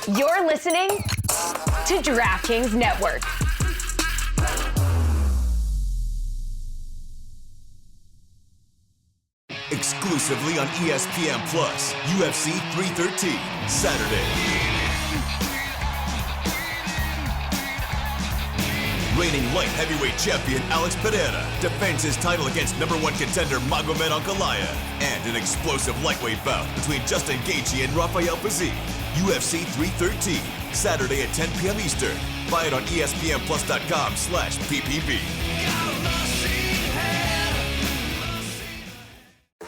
You're listening to DraftKings Network. Exclusively on ESPN Plus, UFC 313, Saturday. Reigning light heavyweight champion Alex Pereira defends his title against number one contender Magomed Ankalaev, and an explosive lightweight bout between Justin Gaethje and Rafael Fiziev. UFC 313, Saturday at 10 p.m. Eastern. Buy it on ESPNPlus.com/PPV.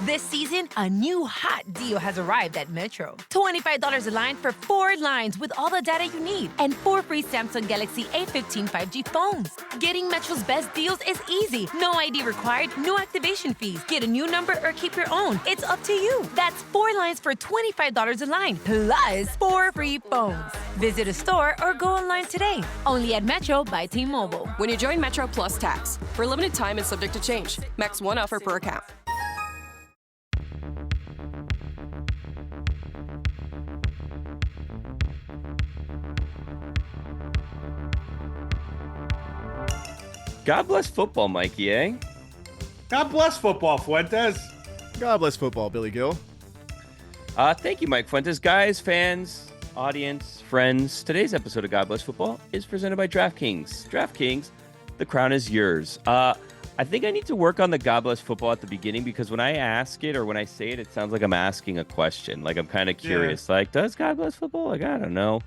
This season, a new hot deal has arrived at Metro. $25 a line for 4 lines with all the data you need and 4 free Samsung Galaxy A15 5G phones. Getting Metro's best deals is easy. No ID required, no activation fees. Get a new number or keep your own. It's up to you. That's 4 lines for $25 a line, plus 4 free phones. Visit a store or go online today. Only at Metro by T-Mobile. When you join Metro Plus Tax, for a limited time and subject to change. Max 1 offer per account. God bless football, Mikey A. God bless football, Fuentes. God bless football, Billy Gill. Thank you, Mike Fuentes. Guys, fans, audience, friends, today's episode of God Bless Football is presented by DraftKings. DraftKings, the crown is yours. I think I need to work on the God Bless Football at the beginning, because when I ask it or when I say it, it sounds like I'm asking a question. Like I'm kind of curious. Like, does God bless football? Like, I don't know.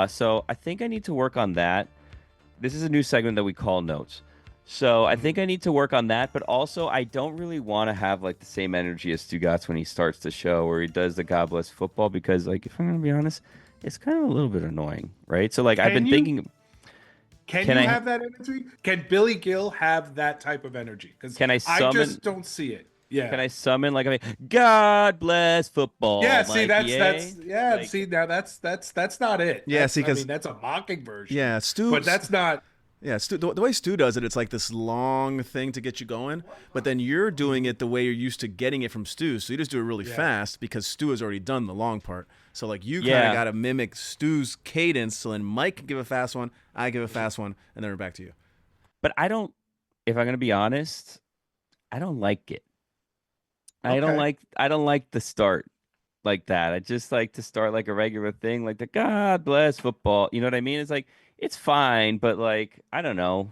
So I think I need to work on that. This is a new segment that we call Notes. So I think I need to work on that, but also I don't really want to have like the same energy as Stugotz when he starts the show where he does the God Bless Football, because like, if I'm going to be honest, it's kind of a little bit annoying, right? So like I've been thinking... Can you have that energy? Can Billy Gill have that type of energy? Because I just don't see it. Yeah. Can I summon like, I mean, God bless football? Yeah. See, that's like, see, now that's not it. Yeah. See, because that's a mocking version. Yeah, Stu. But that's not. Yeah, Stu, the way Stu does it, it's like this long thing to get you going, but then you're doing it the way you're used to getting it from Stu. So you just do it really fast because Stu has already done the long part. So like you kind of got to mimic Stu's cadence. So then Mike can give a fast one, I give a fast one, and then we're back to you. But I don't. If I'm gonna be honest, I don't like it. Okay. I don't like the start like that. I just like to start like a regular thing, like the God bless football. You know what I mean? It's like, it's fine, but like, I don't know.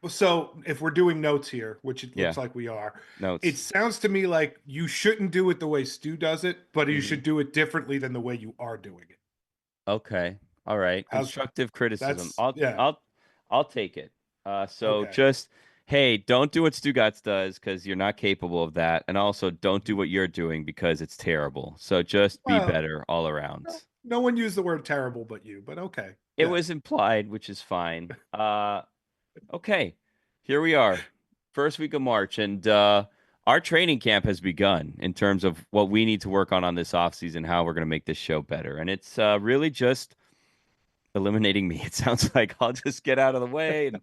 So if we're doing notes here, which it looks like we are, notes. It sounds to me like you shouldn't do it the way Stu does it, but you should do it differently than the way you are doing it. Okay. All right. Constructive criticism. I'll take it. Just, hey, don't do what Stugotz does because you're not capable of that. And also don't do what you're doing because it's terrible. So just be better all around. No one used the word terrible but you, but okay. It was implied, which is fine. Okay, here we are. First week of March, and our training camp has begun in terms of what we need to work on this offseason, how we're going to make this show better. And it's really just eliminating me. It sounds like I'll just get out of the way and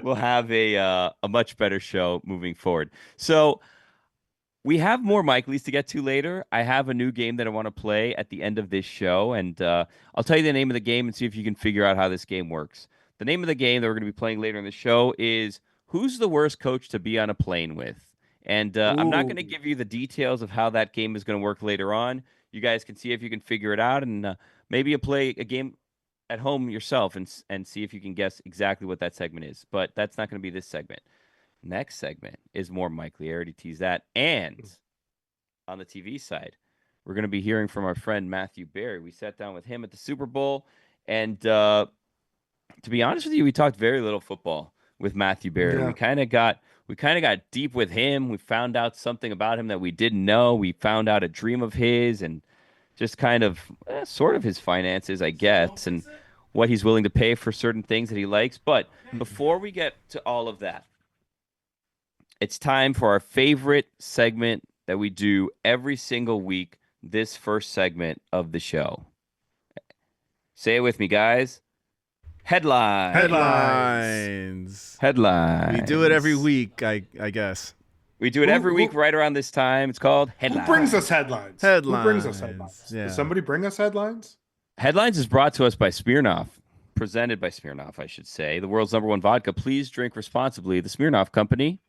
we'll have a much better show moving forward. So we have more Mike Lees to get to later. I have a new game that I want to play at the end of this show, and I'll tell you the name of the game and see if you can figure out how this game works. The name of the game that we're going to be playing later in the show is Who's the Worst Coach to Be on a Plane With? And I'm not going to give you the details of how that game is going to work later on. You guys can see if you can figure it out, and maybe you play a game at home yourself and see if you can guess exactly what that segment is. But that's not going to be this segment. Next segment is more Mike Lee. I already teased that. And on the TV side, we're going to be hearing from our friend Matthew Berry. We sat down with him at the Super Bowl, and to be honest with you, we talked very little football with Matthew Berry. Yeah. We kind of got deep with him. We found out something about him that we didn't know. We found out a dream of his and just kind of sort of his finances, I guess, and what he's willing to pay for certain things that he likes. But before we get to all of that, it's time for our favorite segment that we do every single week, this first segment of the show. Say it with me, guys. Headlines. We do it every week, I guess. We do it every week right around this time. It's called Headlines. Who brings us headlines? Headlines. Who brings us headlines? Yeah. Does somebody bring us headlines? Headlines is brought to us by Smirnoff, presented by Smirnoff, I should say, the world's #1 vodka. Please drink responsibly. The Smirnoff Company,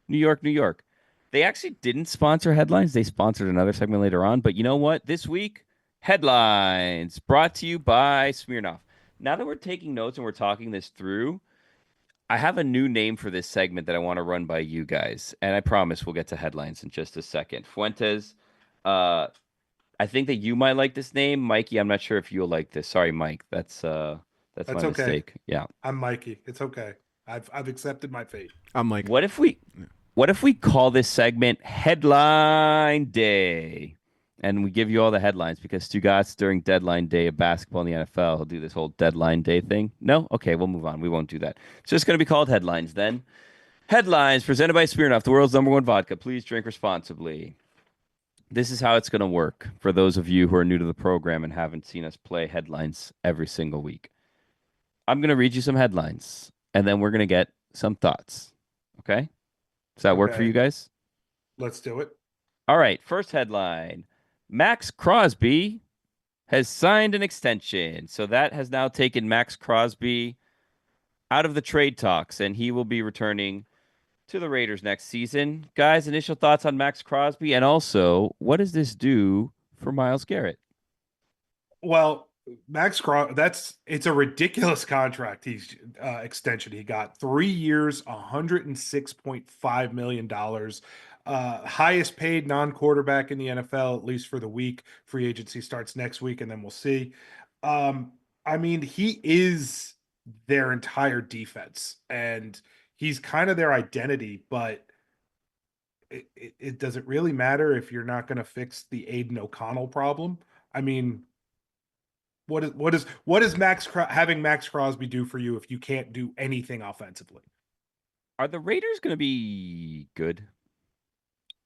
New York, New York. They actually didn't sponsor headlines. They sponsored another segment later on. But you know what? This week, headlines brought to you by Smirnoff. Now that we're taking notes and we're talking this through, I have a new name for this segment that I want to run by you guys. And I promise we'll get to headlines in just a second. Fuentes, I think that you might like this name. Mikey, I'm not sure if you'll like this. Sorry, Mike. That's my okay. mistake. Yeah. I'm Mikey. It's okay. I've accepted my fate. I'm like, What if we call this segment Headline Day? And we give you all the headlines because Stugotz during deadline day of basketball in the NFL, he'll do this whole deadline day thing. No? Okay, we'll move on. We won't do that. It's just going to be called Headlines then. Headlines presented by Smirnoff, the world's #1 vodka. Please drink responsibly. This is how it's going to work for those of you who are new to the program and haven't seen us play headlines every single week. I'm going to read you some headlines, and then we're going to get some thoughts. Okay? Does that work for you guys? Let's do it. All right. First headline. Max Crosby has signed an extension. So that has now taken Max Crosby out of the trade talks, and he will be returning to the Raiders next season. Guys, initial thoughts on Max Crosby, and also, what does this do for Myles Garrett? Well, Max Crosby, it's a ridiculous contract. Extension he got 3 years, $106.5 million. Highest paid non-quarterback in the NFL, at least for the week. Free agency starts next week, and then we'll see. I mean, he is their entire defense, and he's kind of their identity, but it doesn't really matter if you're not going to fix the Aiden O'Connell problem. I mean, what is having Max Crosby do for you if you can't do anything offensively? Are the Raiders going to be good?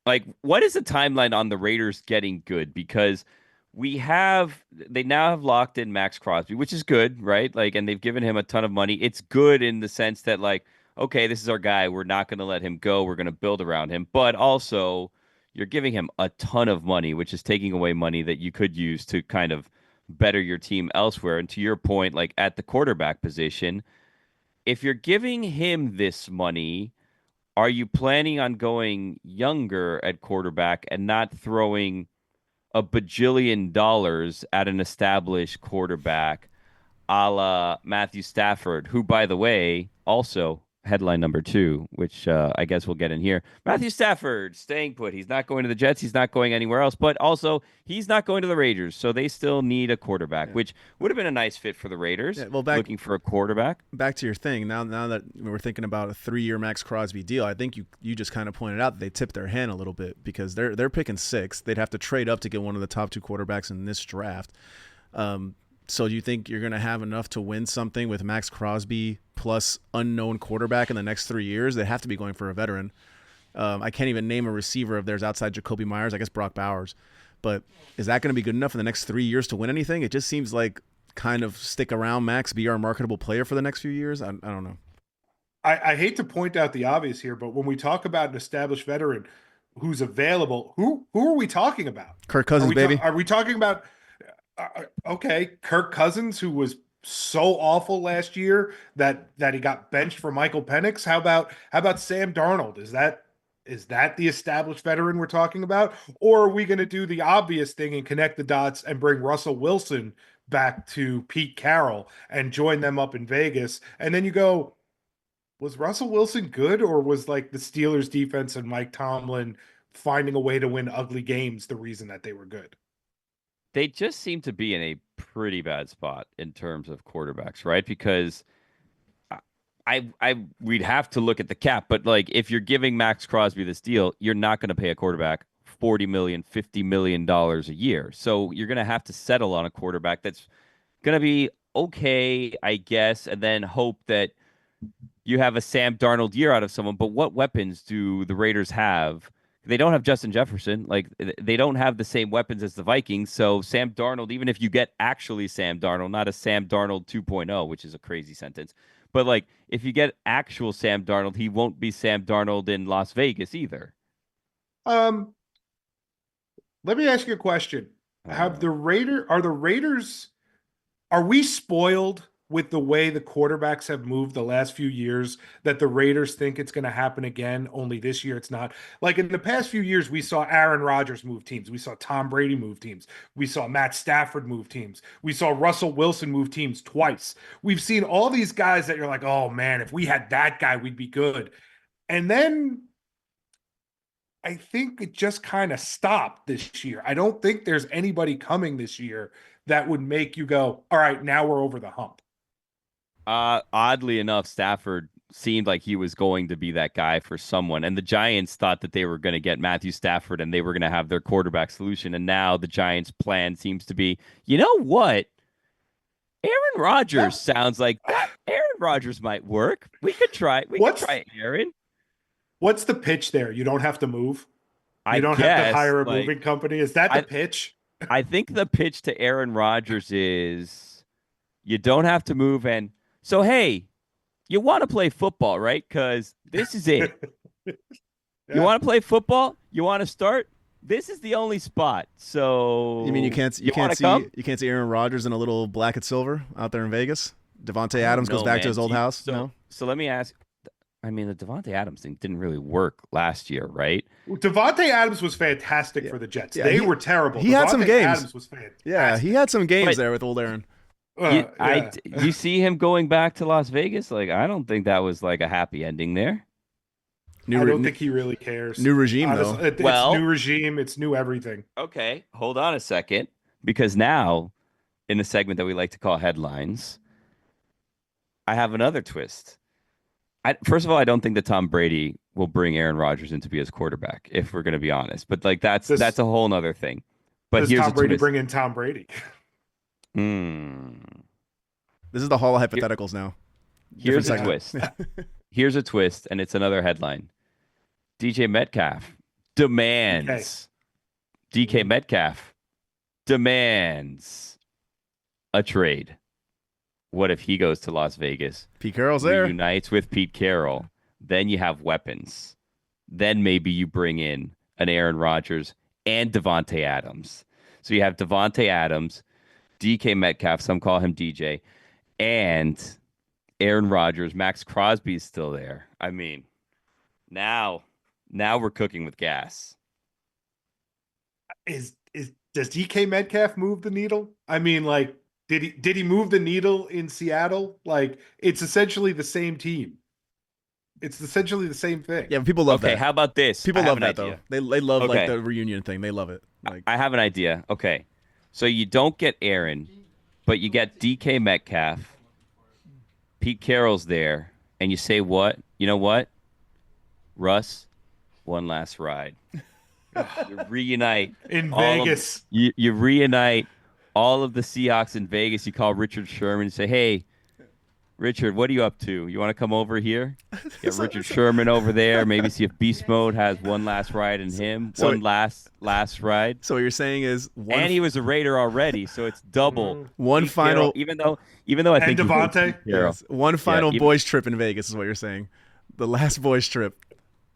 Like, what is the timeline on the Raiders getting good? Because they now have locked in Max Crosby, which is good, right? Like, and they've given him a ton of money. It's good in the sense that, like, okay, this is our guy. We're not going to let him go. We're going to build around him. But also, you're giving him a ton of money, which is taking away money that you could use to kind of better your team elsewhere. And to your point, like at the quarterback position, if you're giving him this money, are you planning on going younger at quarterback and not throwing a bajillion dollars at an established quarterback a la Matthew Stafford, who, by the way, also headline number 2, which I guess we'll get in here. Matthew Stafford staying put. He's not going to the Jets. He's not going anywhere else. But also, he's not going to the Raiders. So they still need a quarterback, which would have been a nice fit for the Raiders. Yeah, well, looking for a quarterback. Back to your thing. Now that we're thinking about a 3-year Max Crosby deal, I think you just kind of pointed out that they tipped their hand a little bit because they're picking 6. They'd have to trade up to get one of the top 2 quarterbacks in this draft. So do you think you're going to have enough to win something with Max Crosby plus unknown quarterback in the next 3 years? They have to be going for a veteran. I can't even name a receiver of theirs outside Jacoby Myers. I guess Brock Bowers. But is that going to be good enough in the next 3 years to win anything? It just seems like kind of stick around, Max, be our marketable player for the next few years. I don't know. I hate to point out the obvious here, but when we talk about an established veteran who's available, who are we talking about? Kirk Cousins, baby. Are we talking about okay, Kirk Cousins, who was so awful last year that he got benched for Michael Penix? How about Sam Darnold? Is that the established veteran we're talking about? Or are we going to do the obvious thing and connect the dots and bring Russell Wilson back to Pete Carroll and join them up in Vegas? And then you go, was Russell Wilson good, or was like the Steelers defense and Mike Tomlin finding a way to win ugly games the reason that they were good? They just seem to be in a pretty bad spot in terms of quarterbacks, right? Because we'd have to look at the cap, but like if you're giving Max Crosby this deal, you're not going to pay a quarterback $40 million, $50 million a year. So you're going to have to settle on a quarterback that's going to be okay, I guess, and then hope that you have a Sam Darnold year out of someone. But what weapons do the Raiders have? They don't have Justin Jefferson. Like, they don't have the same weapons as the Vikings. So Sam Darnold, even if you get actually Sam Darnold, not a Sam Darnold 2.0, which is a crazy sentence, but like if you get actual Sam Darnold, he won't be Sam Darnold in Las Vegas either. Let me ask you a question. Are the Raiders Are we spoiled with the way the quarterbacks have moved the last few years that the Raiders think it's going to happen again, only this year it's not? Like in the past few years, we saw Aaron Rodgers move teams. We saw Tom Brady move teams. We saw Matt Stafford move teams. We saw Russell Wilson move teams twice. We've seen all these guys that you're like, oh man, if we had that guy, we'd be good. And then I think it just kind of stopped this year. I don't think there's anybody coming this year that would make you go, all right, now we're over the hump. Oddly enough, Stafford seemed like he was going to be that guy for someone. And the Giants thought that they were going to get Matthew Stafford and they were going to have their quarterback solution. And now the Giants' plan seems to be, you know what? Aaron Rodgers sounds like Aaron Rodgers might work. We could try. We could try Aaron. What's the pitch there? You don't have to move. You don't have to hire a moving company. Is that the pitch? I think the pitch to Aaron Rodgers is you don't have to move. And so, hey, you want to play football, right? Because this is it. You want to play football? You want to start? This is the only spot. So you mean you can't see Aaron Rodgers in a little black and silver out there in Vegas? Devontae Adams goes back to his old house. So let me ask. I mean, the Devontae Adams thing didn't really work last year, right? Devontae Adams was fantastic for the Jets. They were terrible. He had some games. Adams was fantastic. Yeah, he had some games there with old Aaron. You see him going back to Las Vegas? Like, I don't think that was like a happy ending there. I don't think he really cares. New regime, though. It's new regime. It's new everything. Okay, hold on a second. Because now, in the segment that we like to call headlines, I have another twist. First of all, I don't think that Tom Brady will bring Aaron Rodgers in to be his quarterback, if we're going to be honest. But like that's a whole nother thing. But does here's Tom Brady twist. bring in Tom Brady? This is the Hall of Hypotheticals now. Here's a twist. Here's a twist, and it's another headline. DK Metcalf demands a trade. What if he goes to Las Vegas? Pete Carroll's there. Reunites with Pete Carroll. Then you have weapons. Then maybe you bring in an Aaron Rodgers and Devontae Adams. So you have Devontae Adams, DK Metcalf, some call him DJ, and Aaron Rodgers. Max Crosby's still there. I mean, now we're cooking with gas. Does DK Metcalf move the needle? I mean, like, did he move the needle in Seattle? Like, it's essentially the same team. It's essentially the same thing. Yeah, but people love that. Okay, how about this? People love that though. They love like the reunion thing. They love it. Like, I have an idea. Okay, so you don't get Aaron, but you get DK Metcalf. Pete Carroll's there, and you say what? You know what? Russ, one last ride. You reunite in Vegas. You reunite all of the Seahawks in Vegas. You call Richard Sherman and say, hey, Richard, what are you up to? You want to come over here? Get Richard Sherman over there. Maybe see if Beast Mode has one last ride in him. One last ride. So what you're saying is and he was a Raider already, so it's double. One final Carroll, even though I think Devontae. Yes. One final boys trip in Vegas is what you're saying. The last boys trip.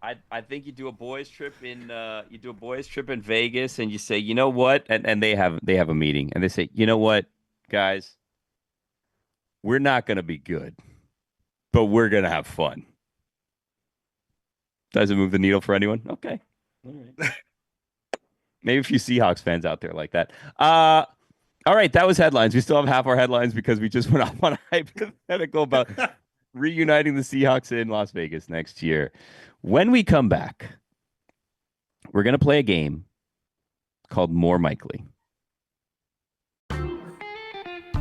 I think you do a boys trip in Vegas, and you say, you know what, and they have a meeting, and they say, you know what, guys, we're not going to be good, but we're going to have fun. Does it move the needle for anyone? Okay, all right. Maybe a few Seahawks fans out there like that. All right, that was headlines. We still have half our headlines because we just went off on a hypothetical about reuniting the Seahawks in Las Vegas next year. When we come back, we're going to play a game called More Mikely.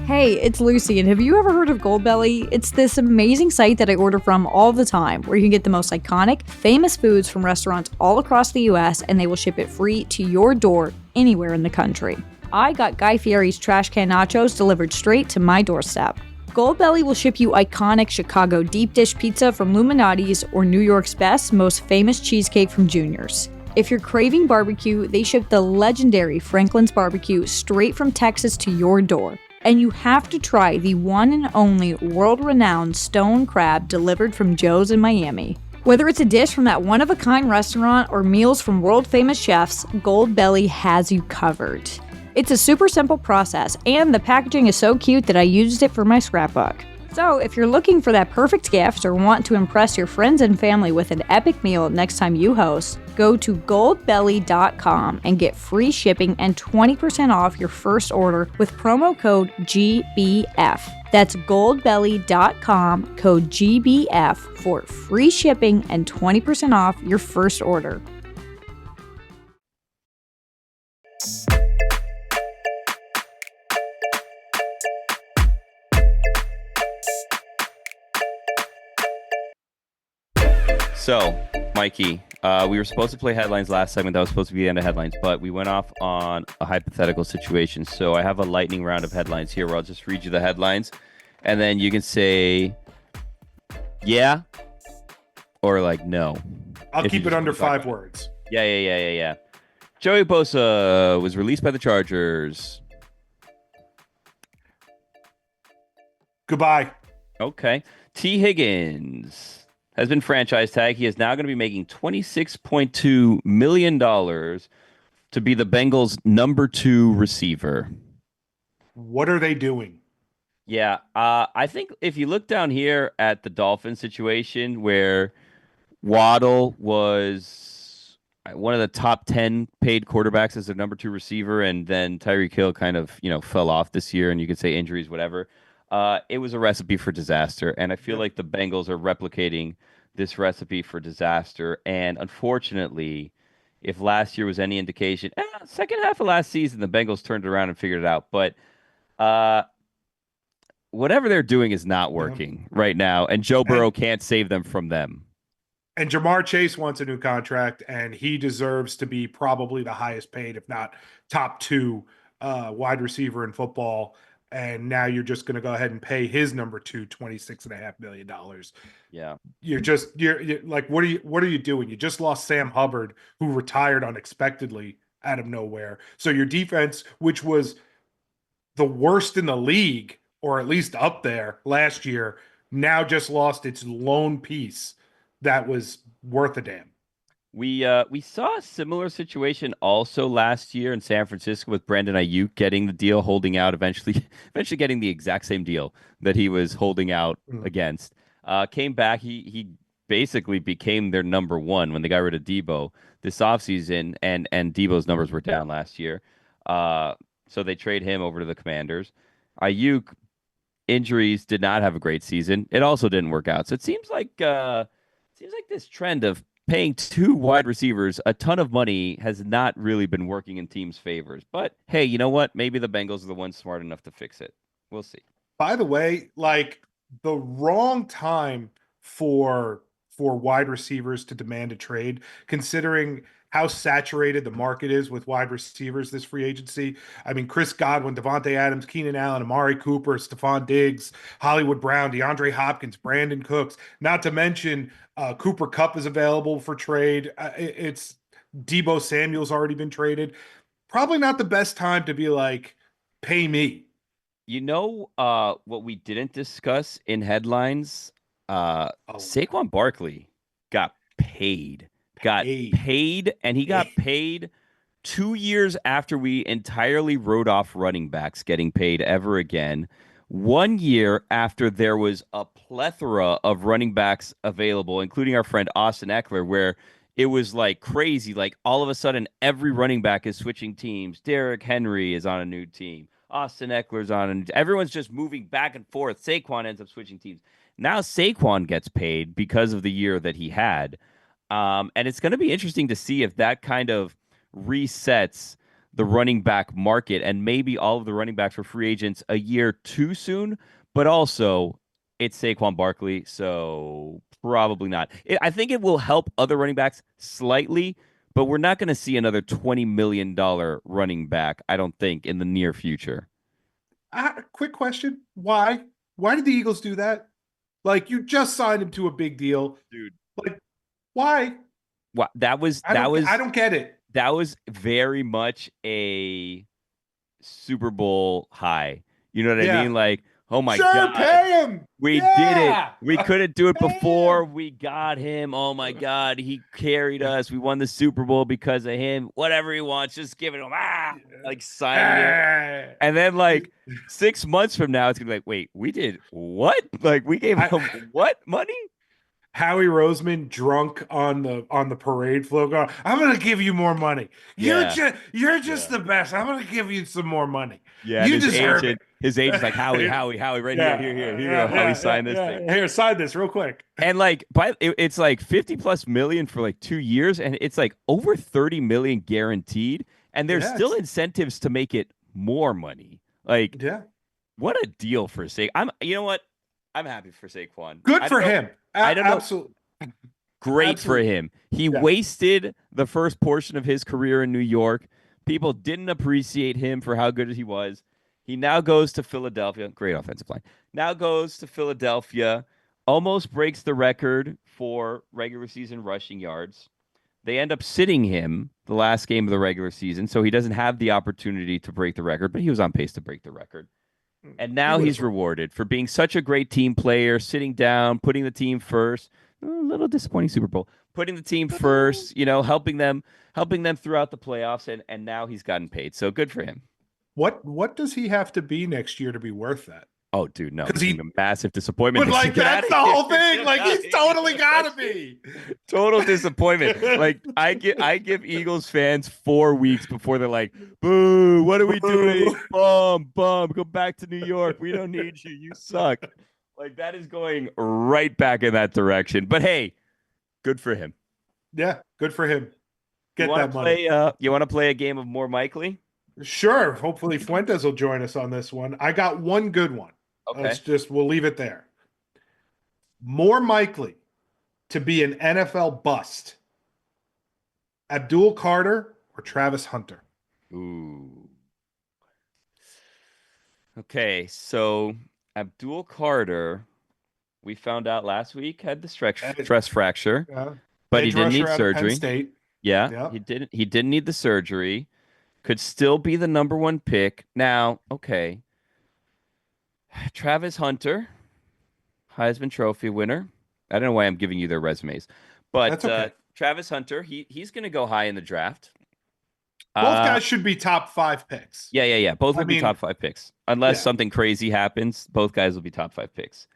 Hey, it's Lucy, and have you ever heard of Goldbelly? It's this amazing site that I order from all the time, where you can get the most iconic, famous foods from restaurants all across the US, and they will ship it free to your door anywhere in the country. I got Guy Fieri's trash can nachos delivered straight to my doorstep. Goldbelly will ship you iconic Chicago deep dish pizza from Luminati's or New York's best, most famous cheesecake from Junior's. If you're craving barbecue, they ship the legendary Franklin's Barbecue straight from Texas to your door. And you have to try the one and only world-renowned stone crab delivered from Joe's in Miami. Whether it's a dish from that one-of-a-kind restaurant or meals from world-famous chefs, Goldbelly has you covered. It's a super simple process, and the packaging is so cute that I used it for my scrapbook. So, if you're looking for that perfect gift or want to impress your friends and family with an epic meal next time you host, go to goldbelly.com and get free shipping and 20% off your first order with promo code GBF. That's goldbelly.com, code GBF for free shipping and 20% off your first order. So, Mikey, we were supposed to play headlines last segment. That was supposed to be the end of headlines, but we went off on a hypothetical situation. So I have a lightning round of headlines here where I'll just read you the headlines, and then you can say yeah or like no. I'll keep it under 5 words. Yeah. Joey Bosa was released by the Chargers. Goodbye. Okay. T. Higgins has been franchise tagged. He is now going to be making $26.2 million to be the Bengals' number 2 receiver. What are they doing? Yeah, I think if you look down here at the Dolphins situation where Waddle was one of the top 10 paid quarterbacks as their number 2 receiver, and then Tyreek Hill kind of, fell off this year, and you could say injuries, whatever. It was a recipe for disaster, and I feel like the Bengals are replicating this recipe for disaster. And unfortunately, if last year was any indication, second half of last season, the Bengals turned around and figured it out. But whatever they're doing is not working right now, and Joe Burrow can't save them from them. And Jamar Chase wants a new contract, and he deserves to be probably the highest paid, if not top 2 wide receiver in football. And now you're just going to go ahead and pay his number 2 $26.5 million. Yeah. You're like, what are you doing? You just lost Sam Hubbard, who retired unexpectedly out of nowhere. So your defense, which was the worst in the league, or at least up there last year, now just lost its lone piece that was worth a damn. We saw a similar situation also last year in San Francisco with Brandon Ayuk getting the deal, holding out, eventually getting the exact same deal that he was holding out against. Came back, he basically became their number 1 when they got rid of Debo this offseason, and Debo's numbers were down last year. So they trade him over to the Commanders. Ayuk, injuries, did not have a great season. It also didn't work out. So it seems like this trend of paying 2 wide receivers a ton of money has not really been working in teams' favors. But hey, you know what? Maybe the Bengals are the ones smart enough to fix it. We'll see. By the way, like, the wrong time for wide receivers to demand a trade, considering how saturated the market is with wide receivers this free agency. I mean, Chris Godwin, Devontae Adams, Keenan Allen, Amari Cooper, Stephon Diggs, Hollywood Brown, DeAndre Hopkins, Brandon Cooks, not to mention Cooper Kupp is available for trade. It's Debo Samuel's already been traded. Probably not the best time to be like, pay me. What we didn't discuss in headlines? Saquon Barkley got paid. And he got paid 2 years after we entirely wrote off running backs getting paid ever again. 1 year after there was a plethora of running backs available, including our friend Austin Eckler, where it was like crazy. Like all of a sudden, every running back is switching teams. Derrick Henry is on a new team. Austin Eckler's on, and everyone's just moving back and forth. Saquon ends up switching teams. Now Saquon gets paid because of the year that he had. And it's going to be interesting to see if that kind of resets the running back market, and maybe all of the running backs were free agents a year too soon, but also it's Saquon Barkley, so probably not. I think it will help other running backs slightly, but we're not going to see another $20 million running back, I don't think, in the near future. Quick question. Why? Why did the Eagles do that? Like, you just signed him to a big deal. Dude. Like, why? What I don't get it. That was very much a Super Bowl high. You know what I mean? Like, Oh my sure, God. pay him. We did it. We couldn't do it before. We got him. Oh my God. He carried us. We won the Super Bowl because of him. Whatever he wants, just give it him. Like signing him. And then like 6 months from now, it's gonna be like, wait, we did what? Like we gave him what money? Howie Roseman drunk on the parade float going, I'm gonna give you more money. You're just the best. I'm gonna give you some more money. Yeah, you deserve it. His agent's like, Howie, right here you go. Howie, sign this thing. Here, sign this real quick. And like it's like 50+ million for like 2 years, and it's like over 30 million guaranteed, and there's still incentives to make it more money. Like, what a deal for you know what? I'm happy for Saquon. Good for him. I don't know. Absolutely. Great for him. He wasted the first portion of his career in New York. People didn't appreciate him for how good he was. He now goes to Philadelphia. Great offensive line. Now goes to Philadelphia. Almost breaks the record for regular season rushing yards. They end up sitting him the last game of the regular season, so he doesn't have the opportunity to break the record, but he was on pace to break the record. And now he's rewarded for being such a great team player, sitting down, putting the team first. A little disappointing Super Bowl. Putting the team first, helping them throughout the playoffs, and now he's gotten paid. So good for him. What does he have to be next year to be worth that? Oh, dude, no. He's a massive disappointment. But like that's the whole thing. Like he's totally gotta be. Total disappointment. Like I give Eagles fans 4 weeks before they're like, boo, what are we doing? Bum, go back to New York. We don't need you. You suck. Like that is going right back in that direction. But hey, good for him. Yeah, good for him. Get that money. You want to play a game of More Mikely? Sure. Hopefully Fuentes will join us on this one. I got one good one. Okay. We'll leave it there. More likely to be an NFL bust, Abdul Carter or Travis Hunter? Ooh. Okay, so Abdul Carter, we found out last week had the stress fracture, but he didn't need surgery. Yeah, he didn't need the surgery. Could still be the number one pick. Now, okay. Travis Hunter, Heisman Trophy winner. I don't know why I'm giving you their resumes, but that's okay. Travis Hunter, he's going to go high in the draft. Both guys should be top 5 picks. Yeah. Both will be top 5 picks. Unless something crazy happens, both guys will be top 5 picks.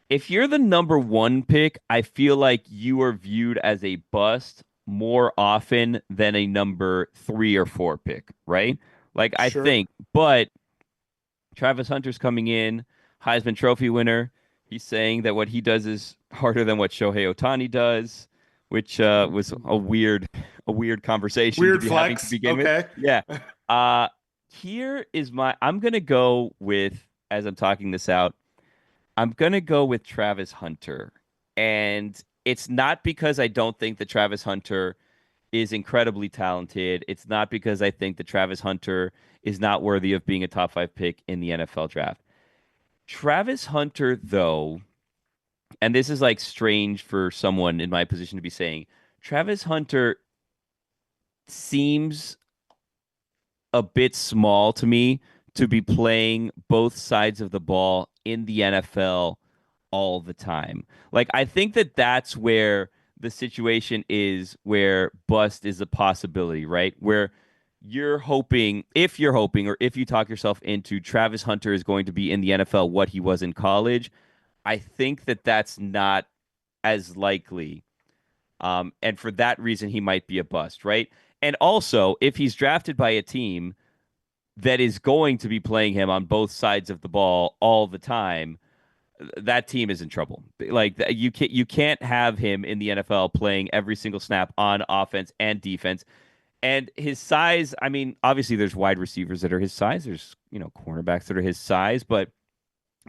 If you're the number 1 pick, I feel like you are viewed as a bust more often than a number 3 or 4 pick, right? Like I think, but Travis Hunter's coming in, Heisman Trophy winner. He's saying that what he does is harder than what Shohei Ohtani does, which was a weird conversation. Weird to be flex. To begin with. Yeah. Here is I'm going to go with, as I'm talking this out, I'm going to go with Travis Hunter. And it's not because I don't think that Travis Hunter is incredibly talented. It's not because I think that Travis Hunter is not worthy of being a top 5 pick in the NFL draft. Travis Hunter, though, and this is like strange for someone in my position to be saying, Travis Hunter seems a bit small to me to be playing both sides of the ball in the NFL all the time. Like, I think that that's where the situation is where bust is a possibility, right? Where if you're hoping, or if you talk yourself into Travis Hunter is going to be in the NFL what he was in college, I think that that's not as likely. And for that reason, he might be a bust, right? And also, if he's drafted by a team that is going to be playing him on both sides of the ball all the time, that team is in trouble. Like you can't have him in the NFL playing every single snap on offense and defense. And his size, I mean, obviously there's wide receivers that are his size. There's, cornerbacks that are his size, but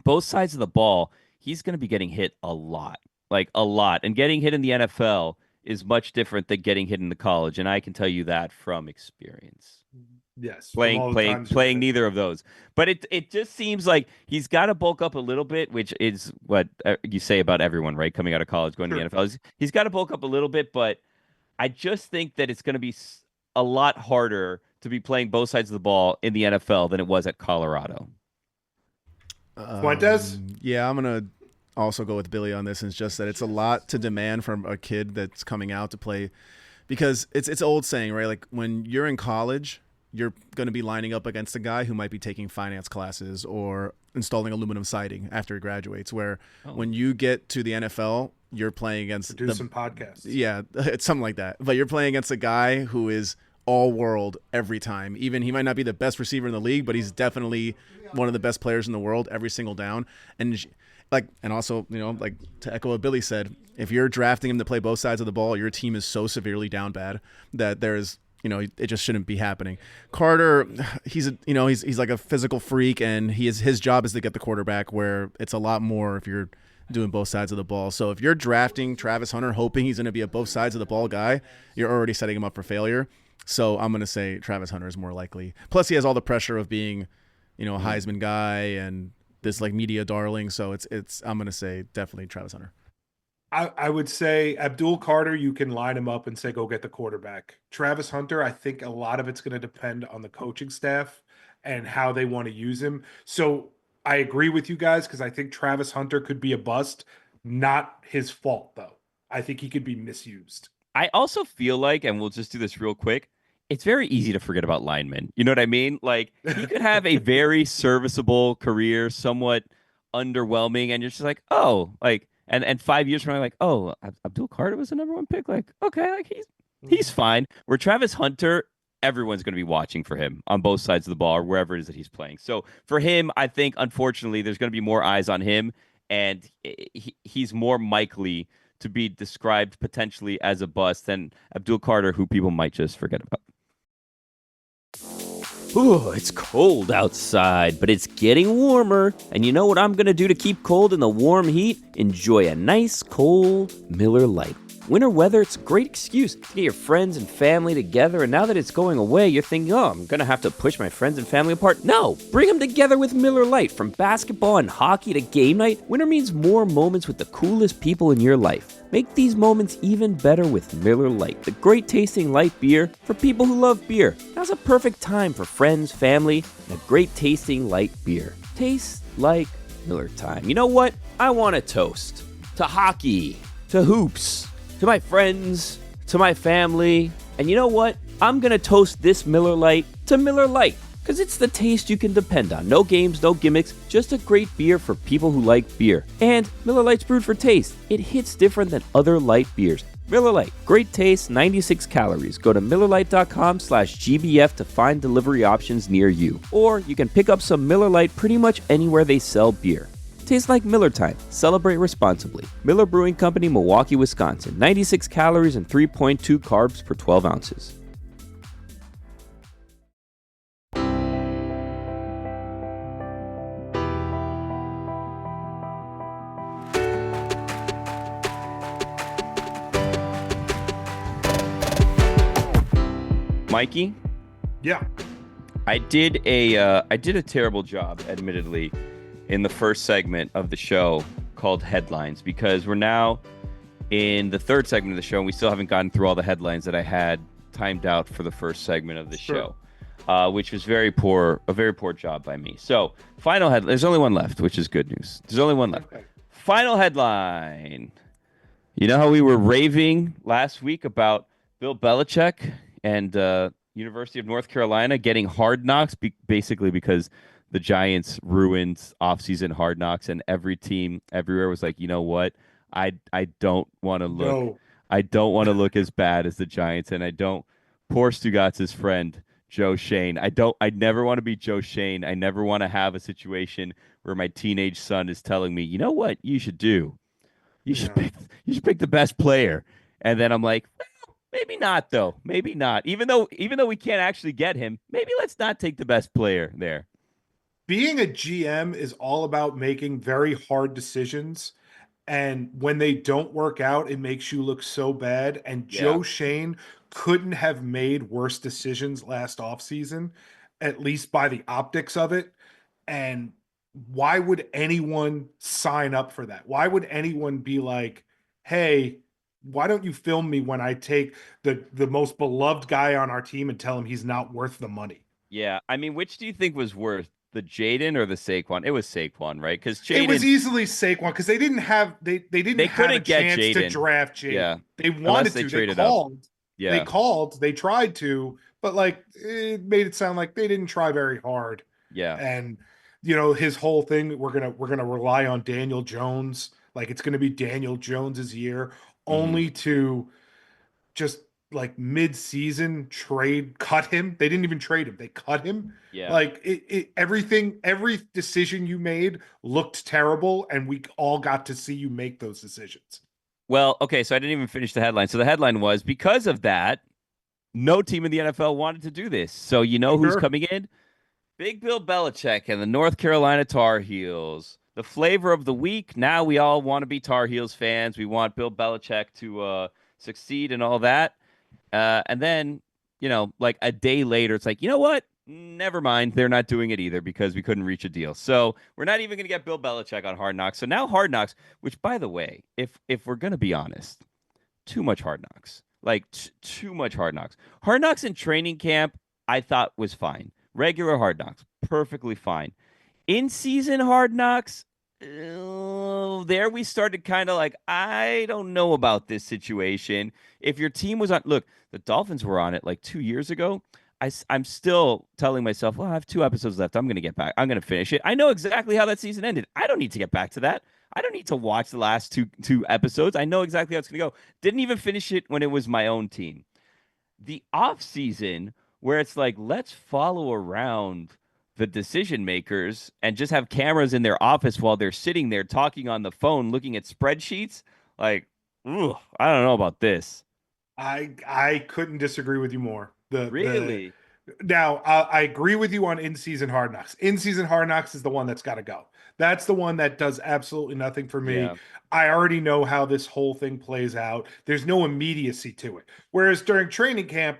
both sides of the ball, he's going to be getting hit a lot. And getting hit in the NFL is much different than getting hit in the college. And I can tell you that from experience. Yes. Playing neither of those. But it just seems like he's got to bulk up a little bit, which is what you say about everyone, right? Coming out of college, going to the NFL. He's got to bulk up a little bit, but I just think that it's going to be a lot harder to be playing both sides of the ball in the NFL than it was at Colorado. Fuentes? Yeah, I'm gonna also go with Billy on this. And it's just that it's a lot to demand from a kid that's coming out to play, because it's an old saying, right? Like when you're in college, you're going to be lining up against a guy who might be taking finance classes or installing aluminum siding after he graduates. Where when you get to the NFL, you're playing against some podcasts. Yeah, it's something like that. But you're playing against a guy who is all world every time. Even he might not be the best receiver in the league, but he's definitely one of the best players in the world every single down. And also, like to echo what Billy said, if you're drafting him to play both sides of the ball, your team is so severely down bad that there's, it just shouldn't be happening. Carter, he's like a physical freak, and his job is to get the quarterback, where it's a lot more if you're doing both sides of the ball. So if you're drafting Travis Hunter hoping he's going to be a both sides of the ball guy, you're already setting him up for failure. So I'm going to say Travis Hunter is more likely. Plus he has all the pressure of being, a Heisman guy and this like media darling. So I'm going to say definitely Travis Hunter. I would say Abdul Carter, you can line him up and say, go get the quarterback. Travis Hunter, I think a lot of it's going to depend on the coaching staff and how they want to use him. So I agree with you guys, because I think Travis Hunter could be a bust. Not his fault, though. I think he could be misused. I also feel like, and we'll just do this real quick, it's very easy to forget about linemen. You know what I mean? Like, he could have a very serviceable career, somewhat underwhelming, and you're just like, oh, like, and 5 years from now, like, oh, Abdul Carter was the number one pick. Like, okay, like he's fine. Where Travis Hunter, everyone's going to be watching for him on both sides of the ball or wherever it is that he's playing. So for him, I think, unfortunately, there's going to be more eyes on him, and he's more likely to be described potentially as a bust than Abdul Carter, who people might just forget about. Ooh, it's cold outside, but it's getting warmer. And you know what I'm going to do to keep cold in the warm heat? Enjoy a nice, cold Miller Lite. Winter weather, it's a great excuse to get your friends and family together, and now that it's going away, you're thinking, oh, I'm going to have to push my friends and family apart. No, bring them together with Miller Lite. From basketball and hockey to game night, winter means more moments with the coolest people in your life. Make these moments even better with Miller Lite, the great tasting light beer for people who love beer. Now's a perfect time for friends, family, and a great tasting light beer. Tastes like Miller time. You know what? I want to toast to hockey, to hoops, to my friends, to my family. And you know what? I'm going to toast this Miller Lite to Miller Lite, because it's the taste you can depend on. No games, no gimmicks, just a great beer for people who like beer. And Miller Lite's brewed for taste. It hits different than other light beers. Miller Lite, great taste, 96 calories. Go to MillerLite.com/GBF to find delivery options near you. Or you can pick up some Miller Lite pretty much anywhere they sell beer. Tastes like Miller time. Celebrate responsibly. Miller Brewing Company, Milwaukee, Wisconsin. 96 calories and 3.2 carbs per 12 ounces. Mikey? Yeah. I did a terrible job, admittedly, in the first segment of the show called Headlines, because we're now in the third segment of the show and we still haven't gotten through all the headlines that I had timed out for the first segment of the show, which was a very poor job by me. So final headline, there's only one left, which is good news. There's only one left. Okay. Final headline. You know how we were raving last week about Bill Belichick and University of North Carolina getting Hard Knocks, basically because the Giants ruined offseason Hard Knocks, and every team everywhere was like, you know what? I don't want to look. No. I don't want to look as bad as the Giants, and I don't. Poor Stugotz's friend Joe Shane. I never want to be Joe Shane. I never want to have a situation where my teenage son is telling me, you know what you should do? You should pick the best player, and then I'm like, well, maybe not though. Maybe not. Even though we can't actually get him, maybe let's not take the best player there. Being a GM is all about making very hard decisions. And when they don't work out, it makes you look so bad. And Joe Shane couldn't have made worse decisions last offseason, at least by the optics of it. And why would anyone sign up for that? Why would anyone be like, hey, why don't you film me when I take the most beloved guy on our team and tell him he's not worth the money? Yeah. I mean, which do you think was worse? the Jaden or the Saquon? It was Saquon, right? Because It was Jaden, easily Saquon because they didn't have they didn't they have a couldn't get chance to Jaden. draft Jaden. Yeah. They Unless wanted they to. traded up. They Yeah. called. They tried to, but like it made it sound like they didn't try very hard. Yeah. And his whole thing, we're gonna rely on Daniel Jones. Like it's gonna be Daniel Jones's year, only to just like mid-season cut him. They didn't even trade him. They cut him. Yeah. Like every decision you made looked terrible, and we all got to see you make those decisions. Well, okay, so I didn't even finish the headline. So the headline was, because of that, no team in the NFL wanted to do this. So you know who's Sure. coming in? Big Bill Belichick and the North Carolina Tar Heels. The flavor of the week. Now we all want to be Tar Heels fans. We want Bill Belichick to succeed and all that. And then, like a day later, it's like, you know what? Never mind. They're not doing it either because we couldn't reach a deal. So we're not even going to get Bill Belichick on Hard Knocks. So now Hard Knocks, which, by the way, if we're going to be honest, too much Hard Knocks. Like too much Hard Knocks. Hard Knocks in training camp, I thought was fine. Regular Hard Knocks, perfectly fine. In season Hard Knocks, there we started kind of like, I don't know about this situation. If your team was on, look, the Dolphins were on it like 2 years ago. I'm still telling myself, well, I have 2 episodes left. I'm going to get back. I'm going to finish it. I know exactly how that season ended. I don't need to get back to that. I don't need to watch the last two episodes. I know exactly how it's going to go. Didn't even finish it when it was my own team. The off season, where it's like, let's follow around the decision makers and just have cameras in their office while they're sitting there talking on the phone, looking at spreadsheets. Like, I don't know about this. I couldn't disagree with you more. Really? Now, I agree with you on in-season Hard Knocks. In-season Hard Knocks is the one that's got to go. That's the one that does absolutely nothing for me. Yeah. I already know how this whole thing plays out. There's no immediacy to it. Whereas during training camp,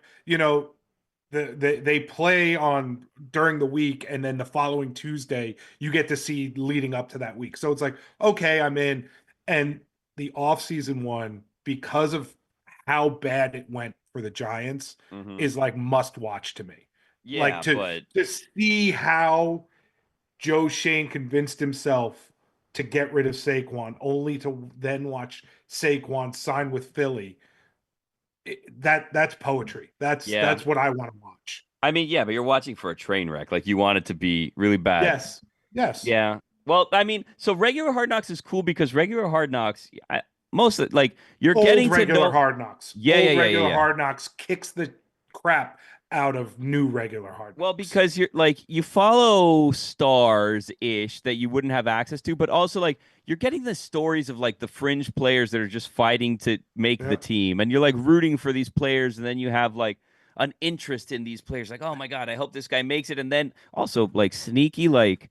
they play on during the week, and then the following Tuesday you get to see leading up to that week. So it's like, okay, I'm in. And the off-season one, because of how bad it went for the Giants, is like must watch to me. Yeah, like to see how Joe Shane convinced himself to get rid of Saquon, only to then watch Saquon sign with Philly. That's poetry. That's what I want to watch. I mean, yeah, but you're watching for a train wreck. Like, you want it to be really bad. Yes. Yeah. Well, I mean, so regular Hard Knocks is cool because regular Hard Knocks, most of like you're getting to know Hard Knocks. Regular Hard Knocks kicks the crap out of new regular Hard Knocks. Well, because you're like, you follow stars ish that you wouldn't have access to, but also like you're getting the stories of like the fringe players that are just fighting to make the team, and you're like rooting for these players, and then you have like an interest in these players, like, oh my god, I hope this guy makes it. And then also like sneaky, like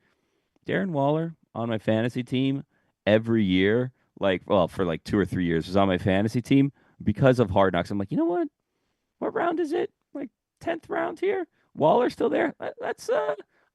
Darren Waller on my fantasy team every year, like, well, for like 2 or 3 years was on my fantasy team because of Hard Knocks. I'm like, you know what round is it? Like 10th round here. Waller's still there. Let's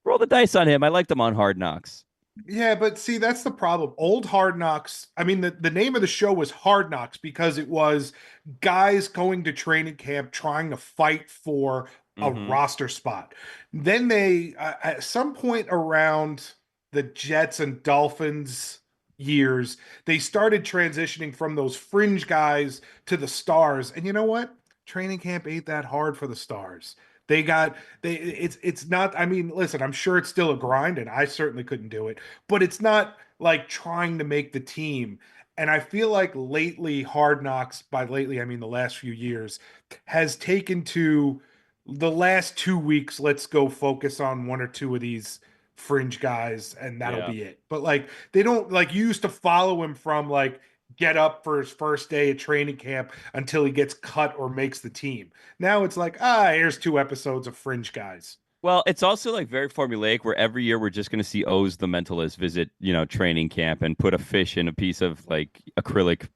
roll the dice on him. I liked him on Hard Knocks. Yeah, but see, that's the problem. Old Hard Knocks, I mean, the name of the show was Hard Knocks because it was guys going to training camp trying to fight for a roster spot. Then they, at some point around the Jets and Dolphins years, they started transitioning from those fringe guys to the stars. And you know what? Training camp ain't that hard for the stars. It's not, I mean, listen, I'm sure it's still a grind, and I certainly couldn't do it, but it's not like trying to make the team. And I feel like lately, Hard Knocks, by lately I mean the last few years, has taken to the last 2 weeks, let's go focus on 1 or 2 of these fringe guys, and that'll be it. But like, they don't, like, you used to follow him from like get up for his first day at training camp until he gets cut or makes the team. Now it's like, here's 2 episodes of fringe guys. Well, it's also like very formulaic, where every year we're just going to see Oz the Mentalist visit, training camp and put a fish in a piece of like acrylic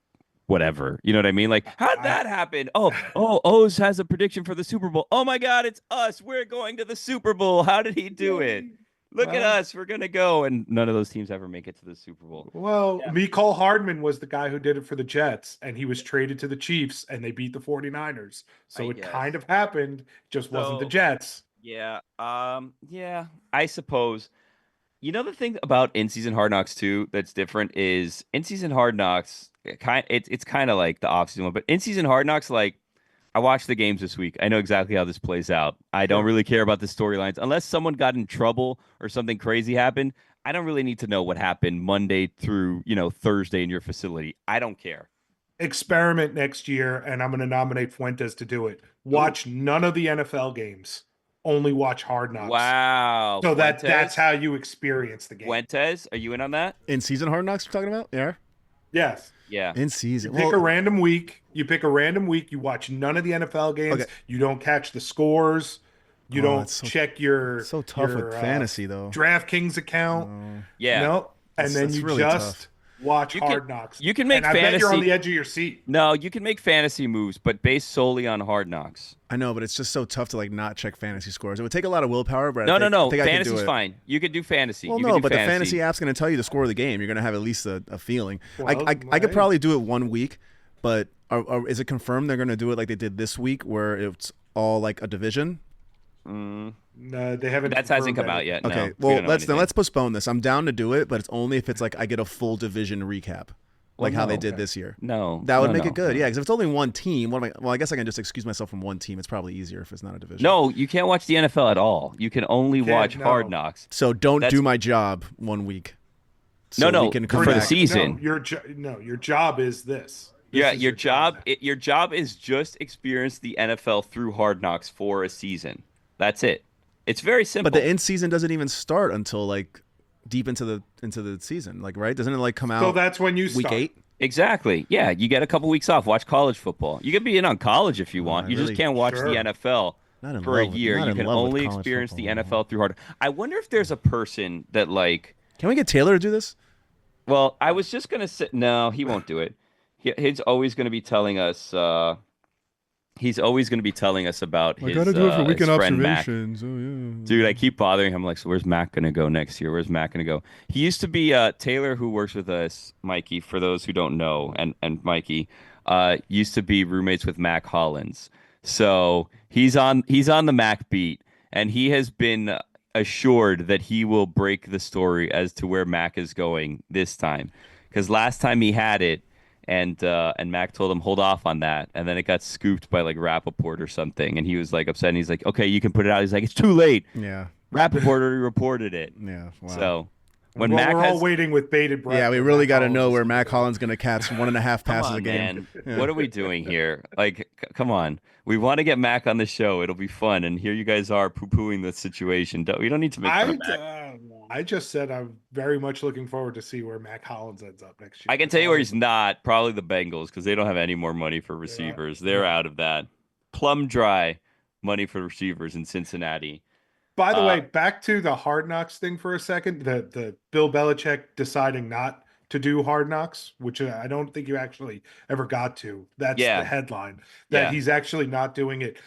whatever. You know what I mean? Like, how'd that happen? Oh, Oz has a prediction for the Super Bowl. Oh my God, it's us. We're going to the Super Bowl. How did he do it? Look at us. We're going to go. And none of those teams ever make it to the Super Bowl. Well, Mecole Hardman was the guy who did it for the Jets, and he was traded to the Chiefs, and they beat the 49ers. So it kind of happened, just wasn't the Jets. Yeah. I suppose. You know the thing about in-season Hard Knocks too that's different is in-season Hard Knocks. It's kind of like the off-season one, but in-season Hard Knocks, like I watched the games this week. I know exactly how this plays out. I don't really care about the storylines unless someone got in trouble or something crazy happened. I don't really need to know what happened Monday through Thursday in your facility. I don't care. Experiment next year, and I'm going to nominate Fuentes to do it. Watch none of the NFL games. Only watch Hard Knocks. Wow. So that's how you experience the game. Fuentes, are you in on that? In season Hard Knocks, we're talking about? Yeah. Yes. Yeah. In season. You pick a random week. You watch none of the NFL games. Okay. You don't catch the scores. You don't check your. So tough with fantasy though. DraftKings account. Yeah. No. And then you really just tough. watch Hard Knocks. You can make and I fantasy. bet you're on the edge of your seat. No, you can make fantasy moves, but based solely on Hard Knocks. I know, but it's just so tough to like not check fantasy scores. It would take a lot of willpower, but No. I think Fantasy's fine. You could do fantasy. Well, you no, do but fantasy. the fantasy app's going to tell you the score of the game. You're going to have at least a feeling. Well, I could probably do it 1 week, but is it confirmed they're going to do it like they did this week, where it's all like a division? No, they haven't. That hasn't come out yet. Okay, no, well let's postpone this. I'm down to do it, but it's only if it's like I get a full division recap, like how they did this year. No, that would make it good. Yeah, because if it's only one team, well, I guess I can just excuse myself from one team. It's probably easier if it's not a division. No, you can't watch the NFL at all. You can only watch Hard Knocks. So don't do my job 1 week. So we can for the season. No, your job is this. Your job is just experience the NFL through Hard Knocks for a season. That's it. It's very simple. But the end season doesn't even start until like deep into the season, like, right? Doesn't it like come out? So that's when you week start. 8. Exactly. Yeah, you get a couple weeks off. Watch college football. You can be in on college if you want. You just can't watch the NFL for a year. You can only experience the NFL through Hard. I wonder if there's a person that like. Can we get Taylor to do this? Well, I was just gonna say no. He won't do it. He's always going to be telling us. He's always going to be telling us about his, do it for weekend observations. Oh, yeah. Dude, I keep bothering him. Like, so where's Mac going to go next year? Where's Mac going to go? He used to be Taylor, who works with us, Mikey, for those who don't know, and Mikey used to be roommates with Mac Hollins. So he's on the Mac beat, and he has been assured that he will break the story as to where Mac is going this time. Because last time he had it, and Mac told him hold off on that, and then it got scooped by like Rappaport or something, and he was like upset. And he's like, "Okay, you can put it out." He's like, "It's too late." Yeah, Rappaport already reported it. Yeah, wow. So when we're all waiting with bated breath. Yeah, we really got to know where Mac Hollins going to catch 1.5 passes a game. Yeah. What are we doing here? Like, come on. We want to get Mac on the show. It'll be fun. And here you guys are poo-pooing the situation. We don't need to make fun of Mac. I just said I'm very much looking forward to see where Mac Hollins ends up next year. I can tell you where he's not. Probably the Bengals, because they don't have any more money for receivers. They're out of that. Plumb dry money for receivers in Cincinnati. By the way, back to the Hard Knocks thing for a second. The Bill Belichick deciding not to do Hard Knocks, which I don't think you actually ever got to. That's the headline, that he's actually not doing it.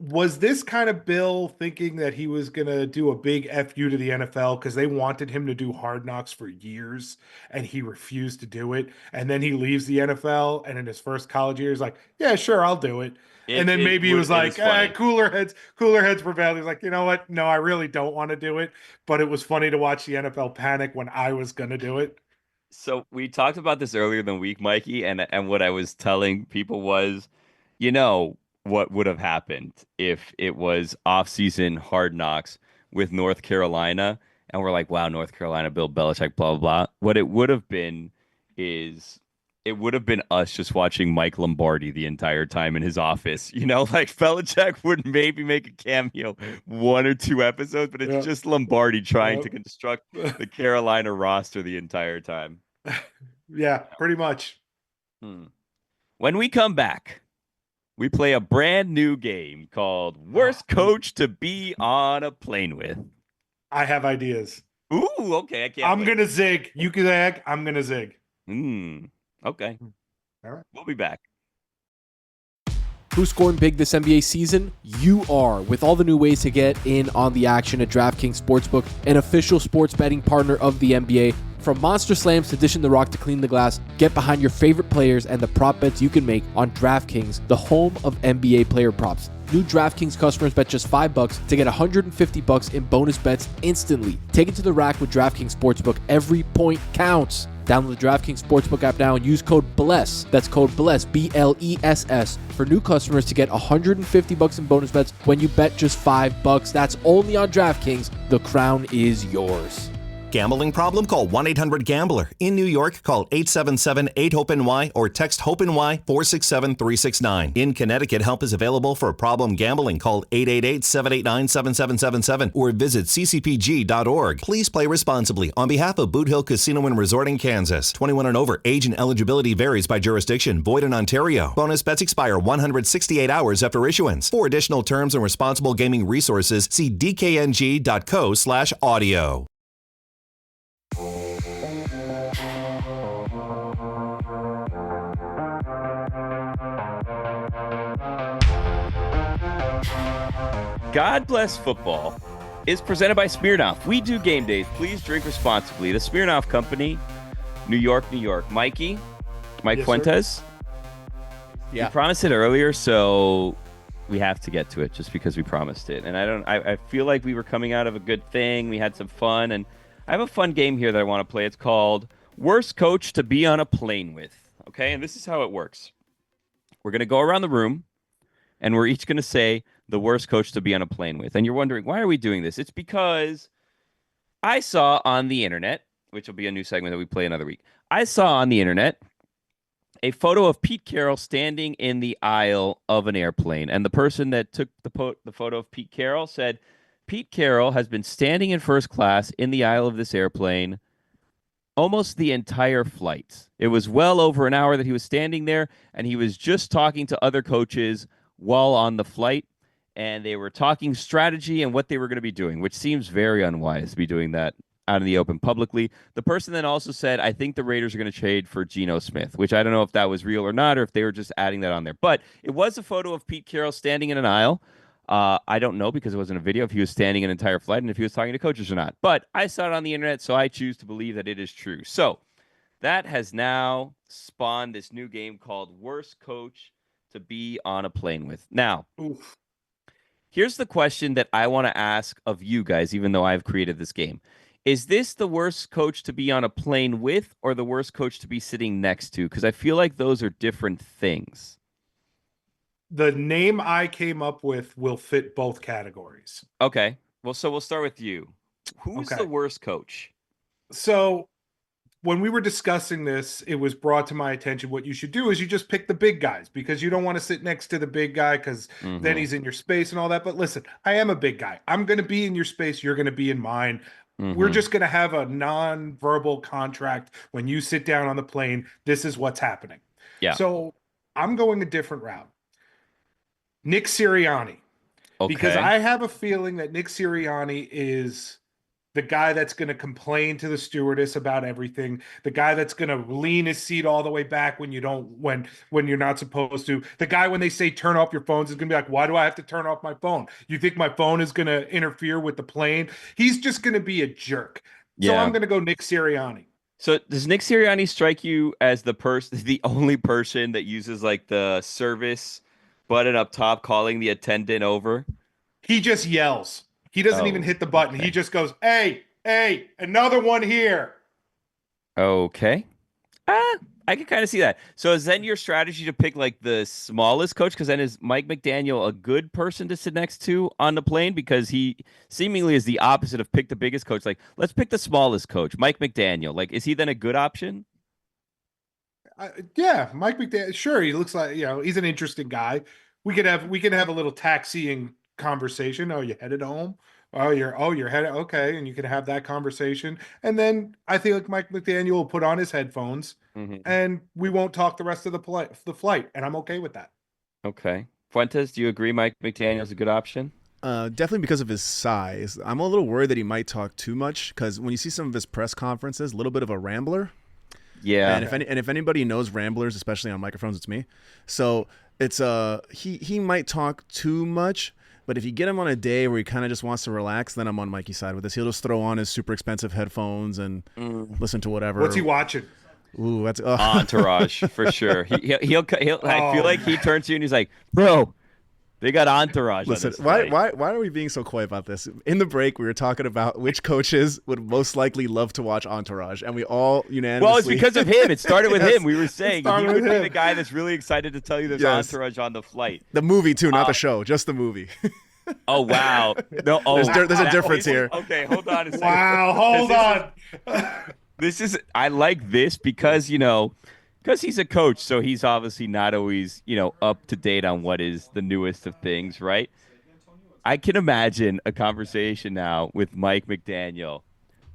Was this kind of Bill thinking that he was going to do a big FU to the NFL because they wanted him to do Hard Knocks for years and he refused to do it? And then he leaves the NFL and in his first college year, he's like, yeah, sure, I'll do it. And then maybe he was like, cooler heads prevailed. He's like, you know what? No, I really don't want to do it. But it was funny to watch the NFL panic when I was going to do it. So we talked about this earlier in the week, Mikey, and what I was telling people was, what would have happened if it was off-season Hard Knocks with North Carolina, and we're like, wow, North Carolina, Bill Belichick, blah, blah, blah. What it would have been is it would have been us just watching Mike Lombardi the entire time in his office. Like Belichick would maybe make a cameo 1 or 2 episodes, but it's just Lombardi trying to construct the Carolina roster the entire time. Yeah, pretty much. When we come back, we play a brand new game called Worst Coach to Be on a Plane With. I have ideas. Ooh, okay. I can't. I'm going to zig. You can zag. I'm going to zig. Okay. All right. We'll be back. Who's scoring big this NBA season? You are, with all the new ways to get in on the action at DraftKings Sportsbook, an official sports betting partner of the NBA. From monster slams to dishing the rock to clean the glass, get behind your favorite players and the prop bets you can make on DraftKings, the home of NBA player props. New DraftKings customers bet just $5 to get $150 in bonus bets instantly. Take it to the rack with DraftKings Sportsbook. Every point counts. Download the DraftKings Sportsbook app now and use code BLESS. That's code BLESS, BLESS, for new customers to get $150 in bonus bets when you bet just $5. That's only on DraftKings. The crown is yours. Gambling problem? Call 1-800-GAMBLER. In New York, call 877-8-HOPE-NY or text HOPE-NY 467-369. In Connecticut, help is available for problem gambling. Call 888-789-7777 or visit ccpg.org. Please play responsibly. On behalf of Boot Hill Casino and Resort in Kansas, 21 and over, age and eligibility varies by jurisdiction. Void in Ontario. Bonus bets expire 168 hours after issuance. For additional terms and responsible gaming resources, see dkng.co/audio. God Bless Football is presented by Smirnoff. We do game days. Please drink responsibly. The Smirnoff Company, New York, New York. Mike yes, Fuentes. Sir. Yeah. We promised it earlier, so we have to get to it just because we promised it. And I feel like we were coming out of a good thing. We had some fun, and I have a fun game here that I want to play. It's called Worst Coach to Be on a Plane With. Okay, and this is how it works. We're going to go around the room, and we're each going to say the worst coach to be on a plane with. And you're wondering, why are we doing this? It's because I saw on the internet, which will be a new segment that we play another week. I saw on the internet a photo of Pete Carroll standing in the aisle of an airplane. And the person that took the photo of Pete Carroll said, Pete Carroll has been standing in first class in the aisle of this airplane almost the entire flight. It was well over an hour that he was standing there, and he was just talking to other coaches while on the flight. And they were talking strategy and what they were going to be doing, which seems very unwise to be doing that out in the open publicly. The person then also said, I think the Raiders are going to trade for Geno Smith, which I don't know if that was real or not, or if they were just adding that on there. But it was a photo of Pete Carroll standing in an aisle. I don't know, because it wasn't a video, if he was standing an entire flight and if he was talking to coaches or not. But I saw it on the internet, so I choose to believe that it is true. So that has now spawned this new game called Worst Coach to Be on a Plane With. Now, here's the question that I want to ask of you guys, even though I've created this game. Is this the worst coach to be on a plane with, or the worst coach to be sitting next to? Because I feel like those are different things. The name I came up with will fit both categories. Okay. Well, so we'll start with you. Who's the worst coach? So when we were discussing this, it was brought to my attention what you should do is you just pick the big guys, because you don't want to sit next to the big guy because then he's in your space and all that. But listen, I am a big guy. I'm going to be in your space. You're going to be in mine. We're just going to have a non-verbal contract. When you sit down on the plane, this is what's happening. Yeah. So I'm going a different route. Nick Sirianni. Okay. Because I have a feeling that Nick Sirianni is the guy that's going to complain to the stewardess about everything, the guy that's going to lean his seat all the way back when you don't, when you're not supposed to, the guy when they say turn off your phones is going to be like, why do I have to turn off my phone? You think my phone is going to interfere with the plane? He's just going to be a jerk. So I'm going to go Nick Sirianni. So does Nick Sirianni strike you as the only person that uses like the service button up top, calling the attendant over? He just yells. He doesn't even hit the button. Okay. He just goes, hey, another one here. Okay. I can kind of see that. So is then your strategy to pick like the smallest coach? Because then is Mike McDaniel a good person to sit next to on the plane? Because he seemingly is the opposite of pick the biggest coach. Like, let's pick the smallest coach, Mike McDaniel. Like, is he then a good option? Yeah, Mike McDaniel. Sure, he looks like, he's an interesting guy. We could have a little taxiing conversation. Oh, you headed home? You're headed. Okay, and you can have that conversation. And then I think like Mike McDaniel will put on his headphones, and we won't talk the rest of the flight, and I'm okay with that. Okay, Fuentes, do you agree Mike McDaniel is a good option? Definitely because of his size. I'm a little worried that he might talk too much, because when you see some of his press conferences, a little bit of a rambler. Yeah. And if anybody knows ramblers, especially on microphones, it's me. So it's he might talk too much, But if you get him on a day where he kind of just wants to relax, then I'm on Mikey's side with this. He'll just throw on his super expensive headphones and listen to whatever. What's he watching? Ooh, that's Entourage for sure. He'll I feel like he turns to you and he's like, bro, they got Entourage. Listen, why are we being so coy about this? In the break, we were talking about which coaches would most likely love to watch Entourage, and we all unanimously. Well, it's because of him. It started with Yes. him. We were saying he would be the guy that's really excited to tell you there's Entourage on the flight. The movie too, not the show, just the movie. Oh wow! No, there's a difference here. Okay, hold on a second. Wow, hold on. I like this because he's a coach, so he's obviously not always up to date on what is the newest of things, right? I can imagine a conversation now with Mike McDaniel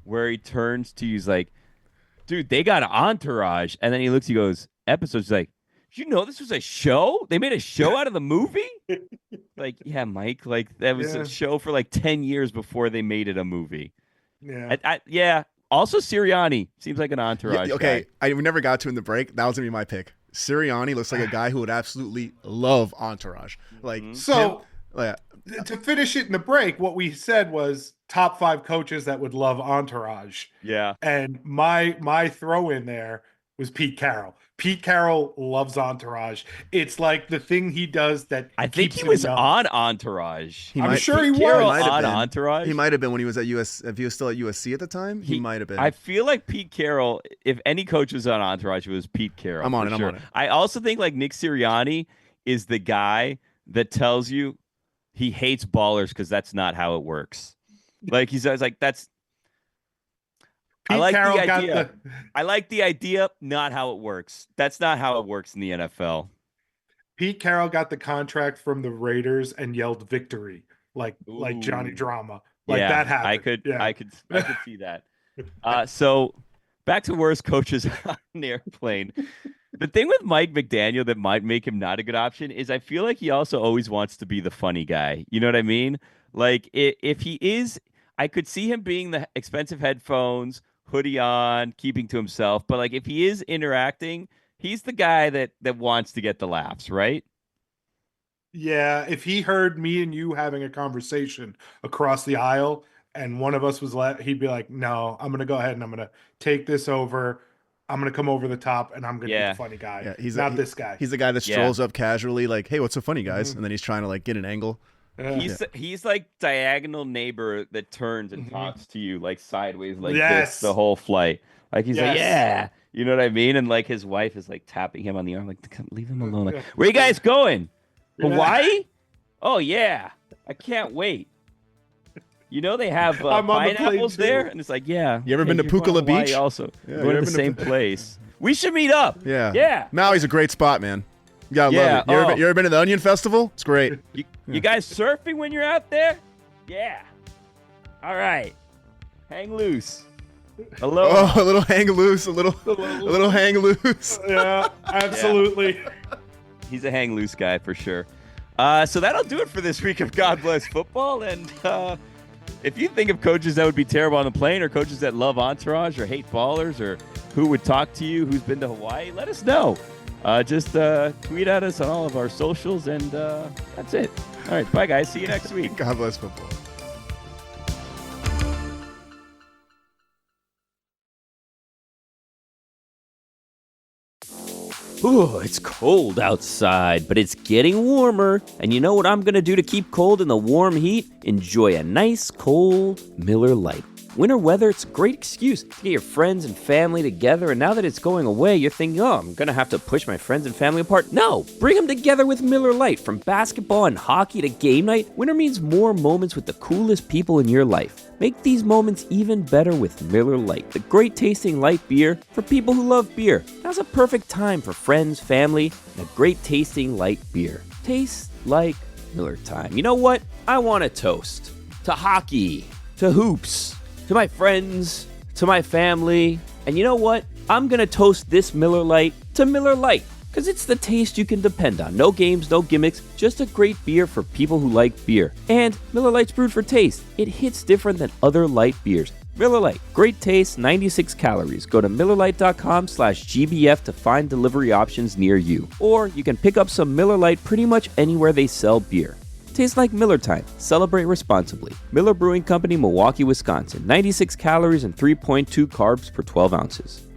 where he turns to you, he's like, dude, they got an Entourage, and then he looks, he goes, episodes, like, did you know this was a show? They made a show out of the movie? Like, yeah, Mike, like that was a show for like 10 years before they made it a movie. Yeah. Also, Sirianni seems like an Entourage. Okay, guy. we never got to in the break. That was gonna be my pick. Sirianni looks like a guy who would absolutely love Entourage. Like So to finish it in the break, what we said was top 5 coaches that would love Entourage. Yeah. And my throw in there was Pete Carroll. Pete Carroll loves Entourage. It's like the thing he does that I think keeps he was him young. on Entourage. I'm sure he Carroll was on Entourage. He might have been when he was at US. If he was still at USC at the time, he might have been. I feel like Pete Carroll. If any coach was on Entourage, it was Pete Carroll. I'm on for it. I also think like Nick Sirianni is the guy that tells you he hates ballers because that's not how it works. Like he's always like that's. Pete I like Carroll the got idea. I like the idea, not how it works. That's not how it works in the NFL. Pete Carroll got the contract from the Raiders and yelled victory like Johnny Drama. Like that happened. I could see that. So back to worst coaches on an airplane. The thing with Mike McDaniel that might make him not a good option is I feel like he also always wants to be the funny guy. You know what I mean? Like if he is, I could see him being the expensive headphones, hoodie on, keeping to himself. But like if he is interacting, he's the guy that wants to get the laughs, right? Yeah, if he heard me and you having a conversation across the aisle and one of us was he'd be like, no, I'm going to go ahead and I'm going to take this over. I'm going to come over the top and I'm going to be the funny guy. Yeah, he's not this guy. He's the guy that strolls up casually like, hey, what's so funny, guys? And then he's trying to like get an angle. He's like diagonal neighbor that turns and talks to you like sideways like this the whole flight. Like he's like, yeah, you know what I mean? And like his wife is like tapping him on the arm, like, leave him alone. Like, where you guys going? Hawaii? Oh yeah, I can't wait. You know they have pineapples there, and it's like, yeah. You ever been to Pukala Beach? Also, going to the same place. We should meet up. Yeah. Maui's a great spot, man. You gotta love it. You ever been to the Onion Festival? It's great. You guys surfing when you're out there? Yeah. All right. Hang loose. Hello. Oh, a little hang loose. A little hang loose. Yeah, absolutely. Yeah. He's a hang loose guy for sure. So that'll do it for this week of God Bless Football. And if you think of coaches that would be terrible on the plane, or coaches that love Entourage or hate ballers, or who would talk to you, who's been to Hawaii, let us know. Just tweet at us on all of our socials, and that's it. All right, bye, guys. See you next week. God bless football. Ooh, it's cold outside, but it's getting warmer. And you know what I'm going to do to keep cold in the warm heat? Enjoy a nice, cold Miller Lite. Winter weather, it's a great excuse to get your friends and family together, and now that it's going away, you're thinking, oh, I'm going to have to push my friends and family apart. No, bring them together with Miller Lite. From basketball and hockey to game night, winter means more moments with the coolest people in your life. Make these moments even better with Miller Lite, the great tasting light beer for people who love beer. Now's a perfect time for friends, family, and a great tasting light beer. Tastes like Miller time. You know what? I want to toast to hockey, to hoops, to my friends, to my family. And you know what? I'm going to toast this Miller Lite to Miller Lite, because it's the taste you can depend on. No games, no gimmicks, just a great beer for people who like beer. And Miller Lite's brewed for taste. It hits different than other light beers. Miller Lite, great taste, 96 calories. Go to MillerLite.com/GBF to find delivery options near you. Or you can pick up some Miller Lite pretty much anywhere they sell beer. tastes like Miller time. Celebrate responsibly. Miller Brewing Company, Milwaukee, Wisconsin. 96 calories and 3.2 carbs per 12 ounces.